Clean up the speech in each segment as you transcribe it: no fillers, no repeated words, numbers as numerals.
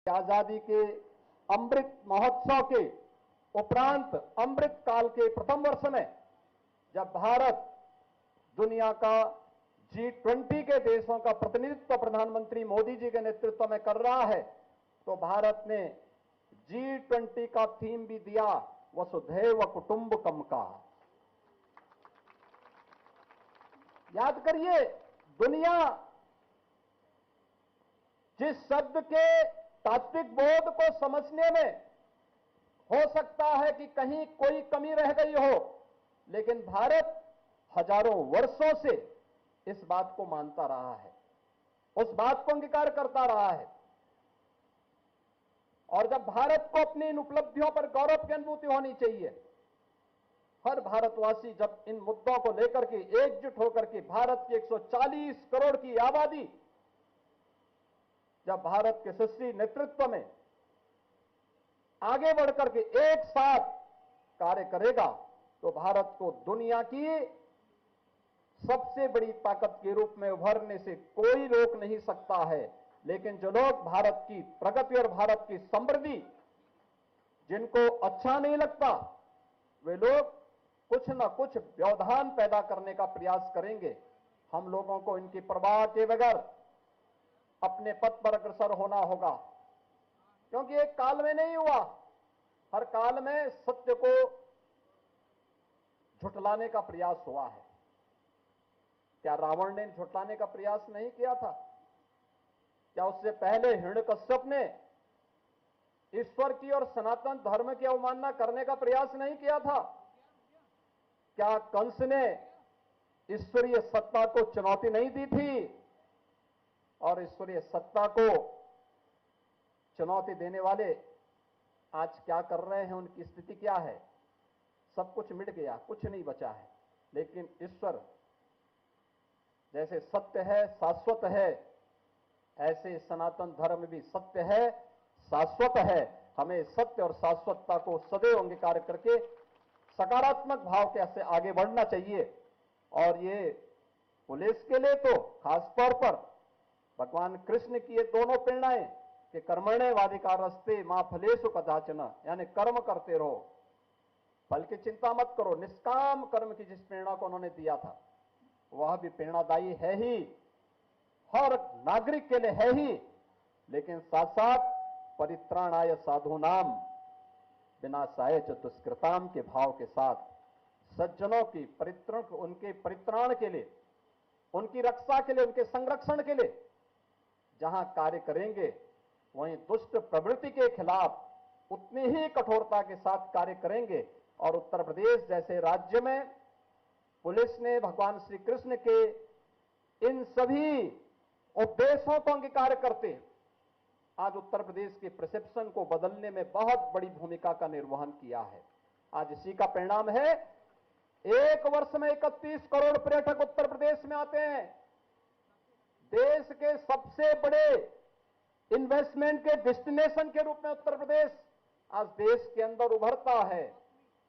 आजादी के अमृत महोत्सव के उपरांत अमृत काल के प्रथम वर्ष में जब भारत दुनिया का G20 के देशों का प्रतिनिधित्व प्रधानमंत्री मोदी जी के नेतृत्व में कर रहा है, तो भारत ने G20 का थीम भी दिया वसुधैव कुटुंबकम का। याद करिए, दुनिया जिस शब्द के तात्विक बोध को समझने में हो सकता है कि कहीं कोई कमी रह गई हो, लेकिन भारत हजारों वर्षों से इस बात को मानता रहा है, उस बात को अंगीकार करता रहा है। और जब भारत को अपनी इन उपलब्धियों पर गौरव की अनुभूति होनी चाहिए, हर भारतवासी जब इन मुद्दों को लेकर के एकजुट होकर के भारत की 140 करोड़ की आबादी जब भारत के यशस्वी नेतृत्व में आगे बढ़कर के एक साथ कार्य करेगा, तो भारत को दुनिया की सबसे बड़ी ताकत के रूप में उभरने से कोई रोक नहीं सकता है। लेकिन जो लोग भारत की प्रगति और भारत की समृद्धि जिनको अच्छा नहीं लगता, वे लोग कुछ न कुछ व्यवधान पैदा करने का प्रयास करेंगे। हम लोगों को इनकी परवाह के बगैर अपने पथ पर अग्रसर होना होगा, क्योंकि एक काल में नहीं हुआ, हर काल में सत्य को झुठलाने का प्रयास हुआ है। क्या रावण ने झुठलाने का प्रयास नहीं किया था? क्या उससे पहले हिरण्यकश्यप ने ईश्वर की और सनातन धर्म की अवमानना करने का प्रयास नहीं किया था? क्या कंस ने ईश्वरीय सत्ता को चुनौती नहीं दी थी? और ईश्वरीय सत्ता को चुनौती देने वाले आज क्या कर रहे हैं, उनकी स्थिति क्या है? सब कुछ मिट गया, कुछ नहीं बचा है। लेकिन ईश्वर जैसे सत्य है, शाश्वत है, ऐसे सनातन धर्म भी सत्य है, शाश्वत है। हमें सत्य और शाश्वतता को सदैव अंगीकार करके सकारात्मक भाव के से आगे बढ़ना चाहिए। और ये पुलिस के लिए तो खासतौर पर भगवान कृष्ण की ये दोनों प्रेरणाएं कि कर्मण्य वाधिकारस्ते मां फलेषु कदाचन, यानी कर्म करते रहो, फल की चिंता मत करो। निष्काम कर्म की जिस प्रेरणा को उन्होंने दिया था, वह भी प्रेरणादायी है ही, हर नागरिक के लिए है ही। लेकिन साथ साथ परित्राणाय साधूनाम विनाशाय च दुष्कृताम के भाव के साथ सज्जनों की परित्रण, उनके परित्राण के लिए, उनकी रक्षा के लिए, उनके संरक्षण के लिए जहां कार्य करेंगे, वहीं दुष्ट प्रवृत्ति के खिलाफ उतनी ही कठोरता के साथ कार्य करेंगे। और उत्तर प्रदेश जैसे राज्य में पुलिस ने भगवान श्री कृष्ण के इन सभी उपदेशों को अंगीकार करते आज उत्तर प्रदेश के परसेप्शन को बदलने में बहुत बड़ी भूमिका का निर्वहन किया है। आज इसी का परिणाम है, एक वर्ष में 31 करोड़ पर्यटक उत्तर प्रदेश में आते हैं। देश के सबसे बड़े इन्वेस्टमेंट के डेस्टिनेशन के रूप में उत्तर प्रदेश आज देश के अंदर उभरता है।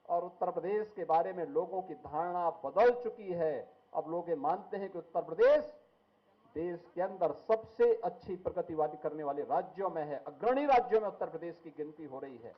और उत्तर प्रदेश के बारे में लोगों की धारणा बदल चुकी है। अब लोग ये मानते हैं कि उत्तर प्रदेश देश के अंदर सबसे अच्छी प्रगति करने वाले राज्यों में है, अग्रणी राज्यों में उत्तर प्रदेश की गिनती हो रही है।